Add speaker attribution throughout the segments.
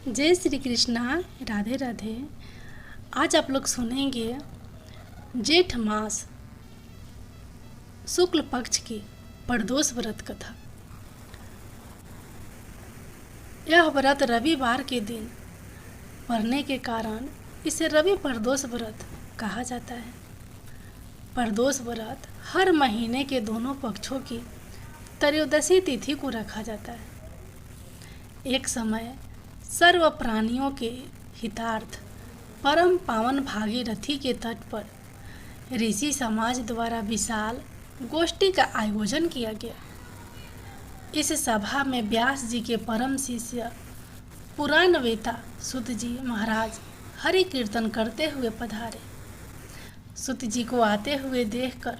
Speaker 1: जय श्री कृष्णा। राधे राधे। आज आप लोग सुनेंगे जेठ मास शुक्ल पक्ष की प्रदोष व्रत कथा। यह व्रत रविवार के दिन पड़ने के कारण इसे रवि प्रदोष व्रत कहा जाता है। प्रदोष व्रत हर महीने के दोनों पक्षों की त्रयोदशी तिथि को रखा जाता है। एक समय सर्व प्राणियों के हितार्थ परम पावन भागीरथी के तट पर ऋषि समाज द्वारा विशाल गोष्ठी का आयोजन किया गया। इस सभा में व्यास जी के परम शिष्य पुराण वेता सुत जी महाराज हरि कीर्तन करते हुए पधारे। सुत जी को आते हुए देखकर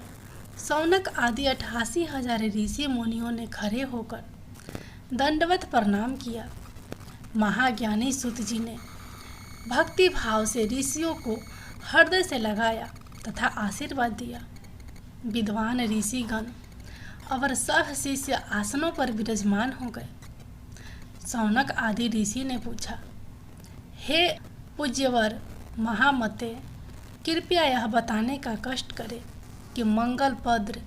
Speaker 1: सौनक आदि 88,000 ऋषि मुनियों ने खड़े होकर दंडवत प्रणाम किया। महाज्ञानी सुत जी ने भक्ति भाव से ऋषियों को हृदय से लगाया तथा आशीर्वाद दिया। विद्वान ऋषिगण और सब शिष्य आसनों पर विराजमान हो गए। सौनक आदि ऋषि ने पूछा, हे पूज्यवर महामते, कृपया यह बताने का कष्ट करें कि मंगलप्रद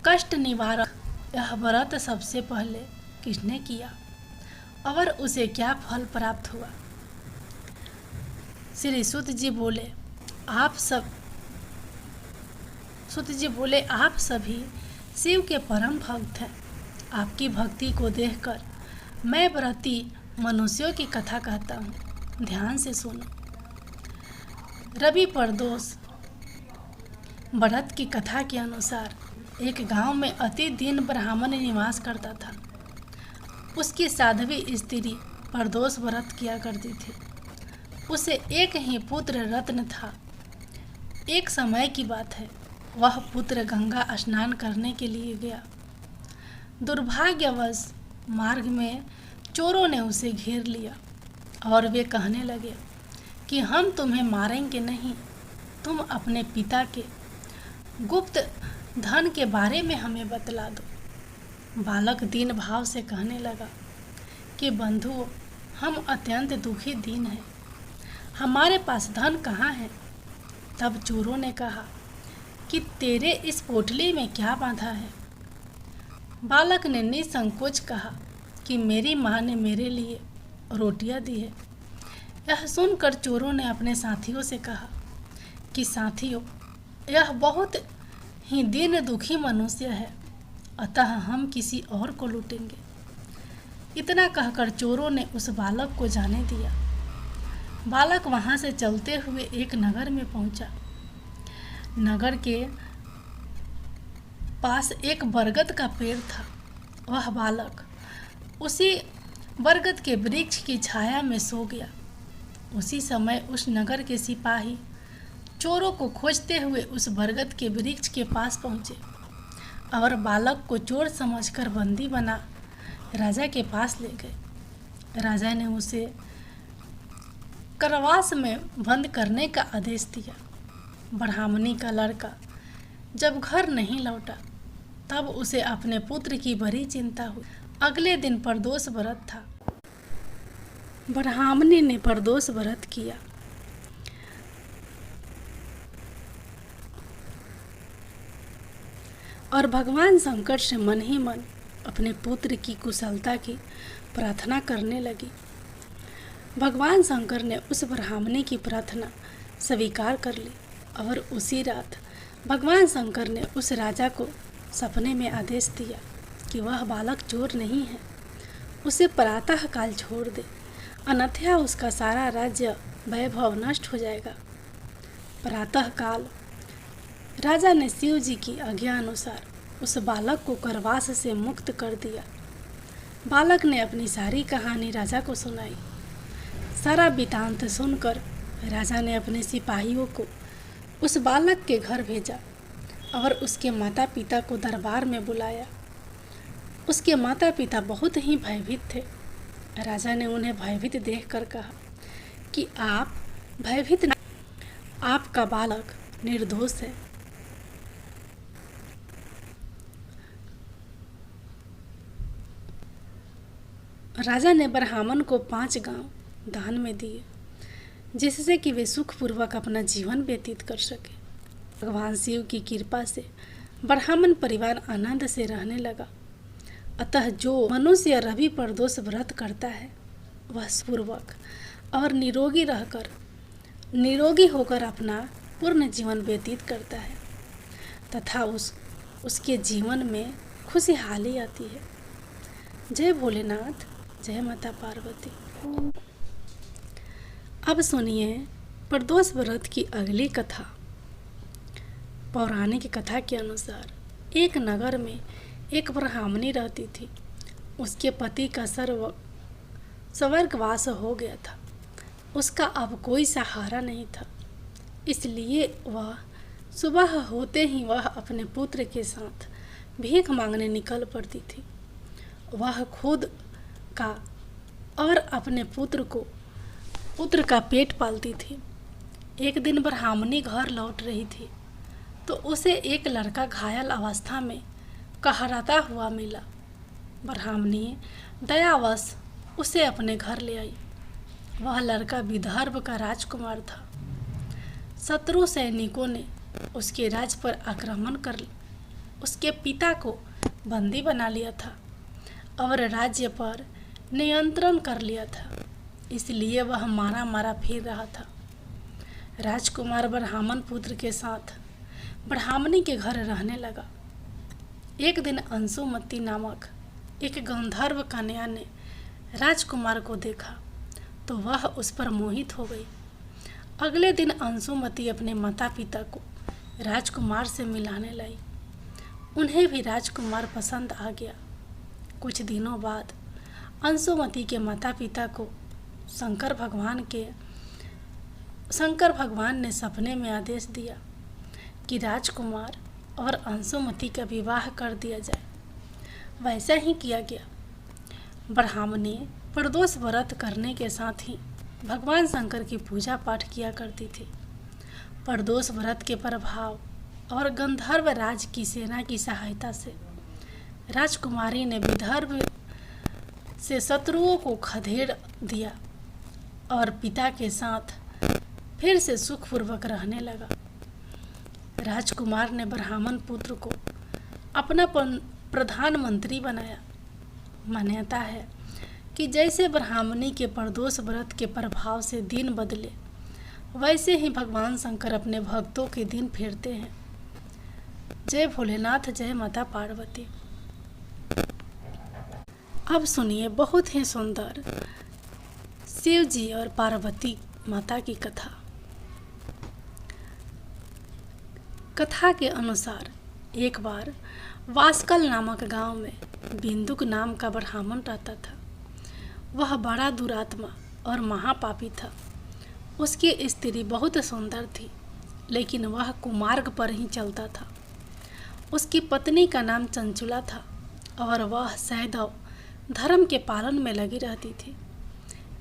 Speaker 1: कष्ट निवारक यह व्रत सबसे पहले किसने किया और उसे क्या फल प्राप्त हुआ। श्री सुत जी बोले, आप सभी शिव के परम भक्त हैं। आपकी भक्ति को देखकर मैं व्रती मनुष्यों की कथा कहता हूँ, ध्यान से सुनो। रवि प्रदोष व्रत की कथा के अनुसार एक गांव में अति दीन ब्राह्मण निवास करता था। उसकी साध्वी स्त्री प्रदोष व्रत किया करती थी। उसे एक ही पुत्र रत्न था। एक समय की बात है, वह पुत्र गंगा स्नान करने के लिए गया। दुर्भाग्यवश मार्ग में चोरों ने उसे घेर लिया और वे कहने लगे कि हम तुम्हें मारेंगे नहीं, तुम अपने पिता के गुप्त धन के बारे में हमें बतला दो। बालक दीन भाव से कहने लगा कि बंधुओं, हम अत्यंत दुखी दीन हैं, हमारे पास धन कहाँ है। तब चोरों ने कहा कि तेरे इस पोटली में क्या बांधा है। बालक ने निसंकोच कहा कि मेरी माँ ने मेरे लिए रोटियां दी है। यह सुनकर चोरों ने अपने साथियों से कहा कि साथियों, यह बहुत ही दीन दुखी मनुष्य है, अतः हम किसी और को लूटेंगे। इतना कहकर चोरों ने उस बालक को जाने दिया। बालक वहां से चलते हुए एक नगर में पहुंचा। नगर के पास एक बरगद का पेड़ था। वह बालक उसी बरगद के वृक्ष की छाया में सो गया। उसी समय उस नगर के सिपाही चोरों को खोजते हुए उस बरगद के वृक्ष के पास पहुंचे और बालक को चोर समझकर बंदी बना राजा के पास ले गए। राजा ने उसे कारावास में बंद करने का आदेश दिया। ब्राह्मणी का लड़का जब घर नहीं लौटा तब उसे अपने पुत्र की बड़ी चिंता हुई। अगले दिन प्रदोष व्रत था। ब्राह्मणी ने प्रदोष व्रत किया। और भगवान शंकर से मन ही मन अपने पुत्र की कुशलता की प्रार्थना करने लगी। भगवान शंकर ने उस ब्राह्मणी की प्रार्थना स्वीकार कर ली और उसी रात भगवान शंकर ने उस राजा को सपने में आदेश दिया कि वह बालक चोर नहीं है, उसे प्रातः काल छोड़ दे, अन्यथा उसका सारा राज्य वैभव नष्ट हो जाएगा। प्रातः काल राजा ने शिव जी की आज्ञा अनुसार उस बालक को कारावास से मुक्त कर दिया। बालक ने अपनी सारी कहानी राजा को सुनाई। सारा वृत्तांत सुनकर राजा ने अपने सिपाहियों को उस बालक के घर भेजा और उसके माता पिता को दरबार में बुलाया। उसके माता पिता बहुत ही भयभीत थे। राजा ने उन्हें भयभीत देखकर कहा कि आप भयभीत न, आपका बालक निर्दोष है। राजा ने ब्राह्मण को 5 गांव दान में दिए, जिससे कि वे सुखपूर्वक अपना जीवन व्यतीत कर सके। भगवान शिव की कृपा से ब्राह्मण परिवार आनंद से रहने लगा। अतः जो मनुष्य रवि प्रदोष व्रत करता है वह सुखपूर्वक और निरोगी होकर अपना पूर्ण जीवन व्यतीत करता है तथा उसके जीवन में खुशहाली आती है। जय भोलेनाथ, जय माता पार्वती। अब सुनिए प्रदोष व्रत की अगली कथा। पौराणिक कथा के अनुसार एक नगर में एक ब्राह्मणी रहती थी। उसके पति का स्वर्गवास हो गया था। उसका अब कोई सहारा नहीं था, इसलिए वह सुबह होते ही वह अपने पुत्र के साथ भीख मांगने निकल पड़ती थी। वह खुद का और अपने पुत्र का पेट पालती थी। एक दिन ब्राह्मणी घर लौट रही थी तो उसे एक लड़का घायल अवस्था में कहराता हुआ मिला। ब्राह्मणी दयावश उसे अपने घर ले आई। वह लड़का विदर्भ का राजकुमार था। शत्रु सैनिकों ने उसके राज्य पर आक्रमण कर उसके पिता को बंदी बना लिया था और राज्य पर नियंत्रण कर लिया था, इसलिए वह मारा मारा फिर रहा था। राजकुमार ब्राह्मण पुत्र के साथ ब्राह्मणी के घर रहने लगा। एक दिन अंशुमती नामक एक गंधर्व कन्या ने राजकुमार को देखा तो वह उस पर मोहित हो गई। अगले दिन अंशुमती अपने माता पिता को राजकुमार से मिलाने लाई। उन्हें भी राजकुमार पसंद आ गया। कुछ दिनों बाद अंशुमती के माता पिता को शंकर भगवान ने सपने में आदेश दिया कि राजकुमार और अंशुमती का विवाह कर दिया जाए। वैसा ही किया गया। ब्राह्मणी प्रदोष व्रत करने के साथ ही भगवान शंकर की पूजा पाठ किया करती थी। प्रदोष व्रत के प्रभाव और गंधर्व राज की सेना की सहायता से राजकुमारी ने विदर्भ से शत्रुओं को खदेड़ दिया और पिता के साथ फिर से सुखपूर्वक रहने लगा। राजकुमार ने ब्राह्मण पुत्र को अपना प्रधानमंत्री बनाया। मान्यता है कि जैसे ब्राह्मणी के प्रदोष व्रत के प्रभाव से दिन बदले, वैसे ही भगवान शंकर अपने भक्तों के दिन फेरते हैं। जय भोलेनाथ, जय माता पार्वती। अब सुनिए बहुत ही सुंदर शिव जी और पार्वती माता की कथा। कथा के अनुसार एक बार वास्कल नामक गांव में बिंदुक नाम का ब्राह्मण रहता था। वह बड़ा दुरात्मा और महापापी था। उसकी स्त्री बहुत सुंदर थी, लेकिन वह कुमार्ग पर ही चलता था। उसकी पत्नी का नाम चंचुला था और वह सदैव धर्म के पालन में लगी रहती थी।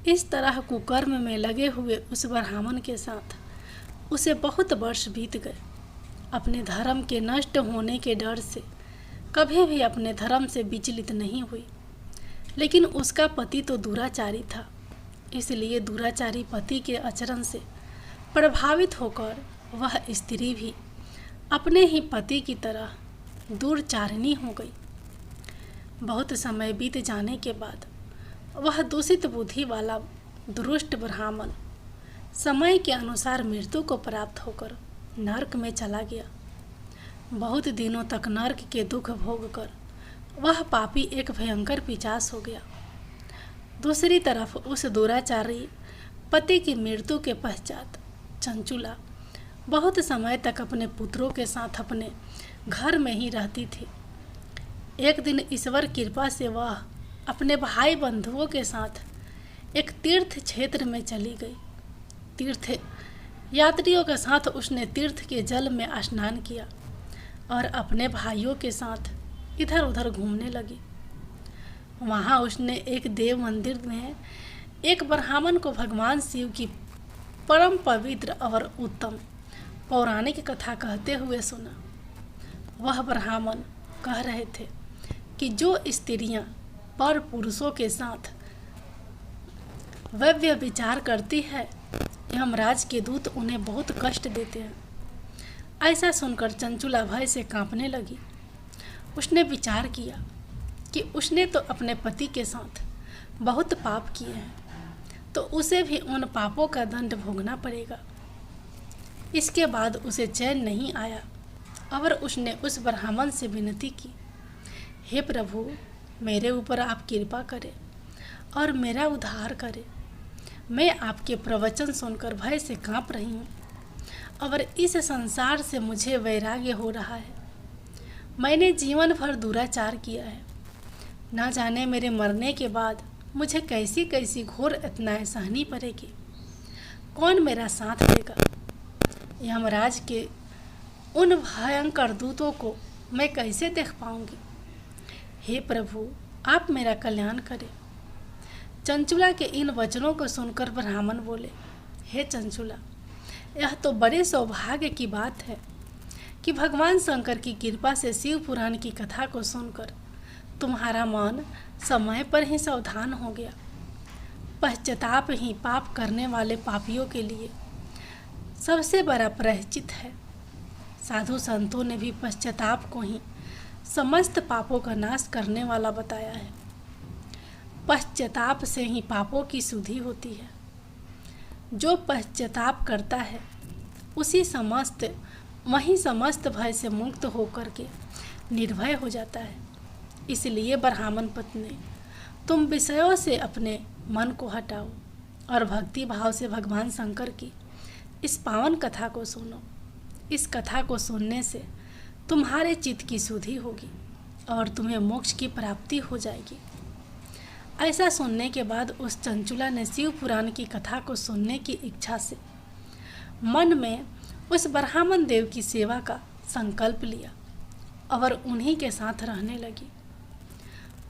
Speaker 1: इस तरह कुकर्म में लगे हुए उस ब्राह्मण के साथ उसे बहुत वर्ष बीत गए। अपने धर्म के नष्ट होने के डर से कभी भी अपने धर्म से विचलित नहीं हुई। लेकिन उसका पति तो दुराचारी था, इसलिए दुराचारी पति के आचरण से प्रभावित होकर वह स्त्री भी अपने ही पति की तरह दुराचारिणी हो गई। बहुत समय बीत जाने के बाद वह दूषित बुद्धि वाला दुष्ट ब्राह्मण समय के अनुसार मृत्यु को प्राप्त होकर नरक में चला गया। बहुत दिनों तक नरक के दुख भोगकर वह पापी एक भयंकर पिशाच हो गया। दूसरी तरफ उस दुराचारी पति की मृत्यु के पश्चात चंचुला बहुत समय तक अपने पुत्रों के साथ अपने घर में ही रहती थी। एक दिन ईश्वर कृपा से वह अपने भाई बंधुओं के साथ एक तीर्थ क्षेत्र में चली गई। तीर्थ यात्रियों के साथ उसने तीर्थ के जल में स्नान किया और अपने भाइयों के साथ इधर उधर घूमने लगी। वहाँ उसने एक देव मंदिर में एक ब्राह्मण को भगवान शिव की परम पवित्र और उत्तम पौराणिक कथा कहते हुए सुना। वह ब्राह्मण कह रहे थे कि जो स्त्रियां पर पुरुषों के साथ वह व्यभिचार करती है, यमराज के दूत उन्हें बहुत कष्ट देते हैं। ऐसा सुनकर चंचुला भय से कांपने लगी। उसने विचार किया कि उसने तो अपने पति के साथ बहुत पाप किए हैं, तो उसे भी उन पापों का दंड भोगना पड़ेगा। इसके बाद उसे चैन नहीं आया और उसने उस ब्राह्मण से विनती की, हे प्रभु, मेरे ऊपर आप कृपा करें और मेरा उद्धार करें। मैं आपके प्रवचन सुनकर भय से कांप रही हूँ और इस संसार से मुझे वैराग्य हो रहा है। मैंने जीवन भर दुराचार किया है। ना जाने मेरे मरने के बाद मुझे कैसी कैसी घोर यातनाएं सहनी पड़ेगी। कौन मेरा साथ देगा? यमराज के उन भयंकर दूतों को मैं कैसे देख पाऊंगी? हे प्रभु, आप मेरा कल्याण करें। चंचुला के इन वचनों को सुनकर ब्राह्मण बोले, हे चंचुला, यह तो बड़े सौभाग्य की बात है कि भगवान शंकर की कृपा से शिव पुराण की कथा को सुनकर तुम्हारा मन समय पर ही सावधान हो गया। पश्चाताप ही पाप करने वाले पापियों के लिए सबसे बड़ा प्रायश्चित है। साधु संतों ने भी पश्चाताप को ही समस्त पापों का नाश करने वाला बताया है। पश्चाताप से ही पापों की शुद्धि होती है। जो पश्चाताप करता है वही समस्त भय से मुक्त होकर के निर्भय हो जाता है। इसलिए ब्राह्मण पत्नी, तुम विषयों से अपने मन को हटाओ और भक्ति भाव से भगवान शंकर की इस पावन कथा को सुनो। इस कथा को सुनने से तुम्हारे चित्त की शुद्धि होगी और तुम्हें मोक्ष की प्राप्ति हो जाएगी। ऐसा सुनने के बाद उस चंचुला ने शिव पुराण की कथा को सुनने की इच्छा से मन में उस ब्राह्मण देव की सेवा का संकल्प लिया और उन्हीं के साथ रहने लगी।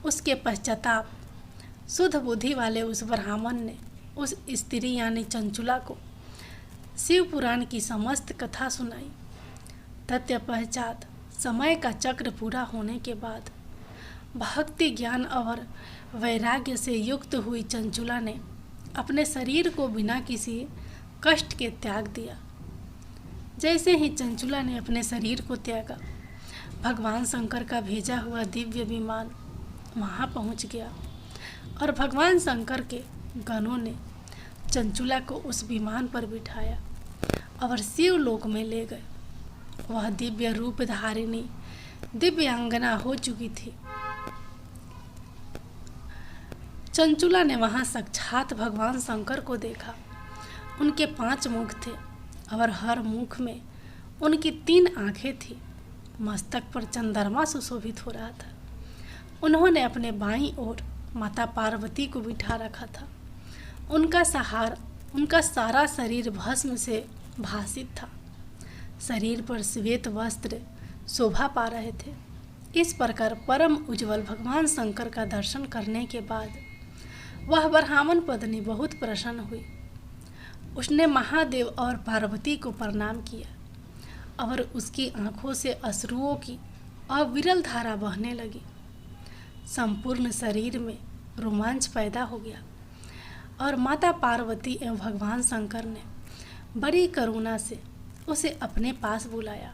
Speaker 1: उसके पश्चाताप शुद्ध बुद्धि वाले उस ब्राह्मण ने उस स्त्री यानी चंचुला को शिव पुराण की समस्त कथा सुनाई। तत्पश्चात समय का चक्र पूरा होने के बाद भक्ति, ज्ञान और वैराग्य से युक्त हुई चंचुला ने अपने शरीर को बिना किसी कष्ट के त्याग दिया। जैसे ही चंचुला ने अपने शरीर को त्यागा, भगवान शंकर का भेजा हुआ दिव्य विमान वहाँ पहुँच गया और भगवान शंकर के गणों ने चंचुला को उस विमान पर बिठाया और शिवलोक में ले गए। वह दिव्य रूप धारिणी दिव्यांगना हो चुकी थी। चंचुला ने वहां साक्षात भगवान शंकर को देखा। उनके 5 मुख थे और हर मुख में उनकी 3 आंखें थी। मस्तक पर चंद्रमा सुशोभित हो रहा था। उन्होंने अपने बाईं ओर माता पार्वती को बिठा रखा था। उनका सारा शरीर भस्म से भासित था। शरीर पर श्वेत वस्त्र शोभा पा रहे थे। इस प्रकार परम उज्जवल भगवान शंकर का दर्शन करने के बाद वह ब्राह्मण पत्नी बहुत प्रसन्न हुई। उसने महादेव और पार्वती को प्रणाम किया और उसकी आंखों से अश्रुओं की अविरल धारा बहने लगी। संपूर्ण शरीर में रोमांच पैदा हो गया और माता पार्वती एवं भगवान शंकर ने बड़ी करुणा से उसे अपने पास बुलाया।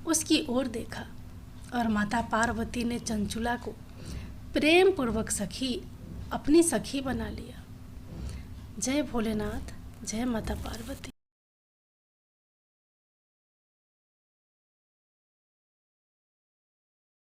Speaker 1: उसकी ओर देखा और माता पार्वती ने चंचुला को प्रेम पूर्वक अपनी सखी बना लिया। जय भोलेनाथ, जय माता पार्वती।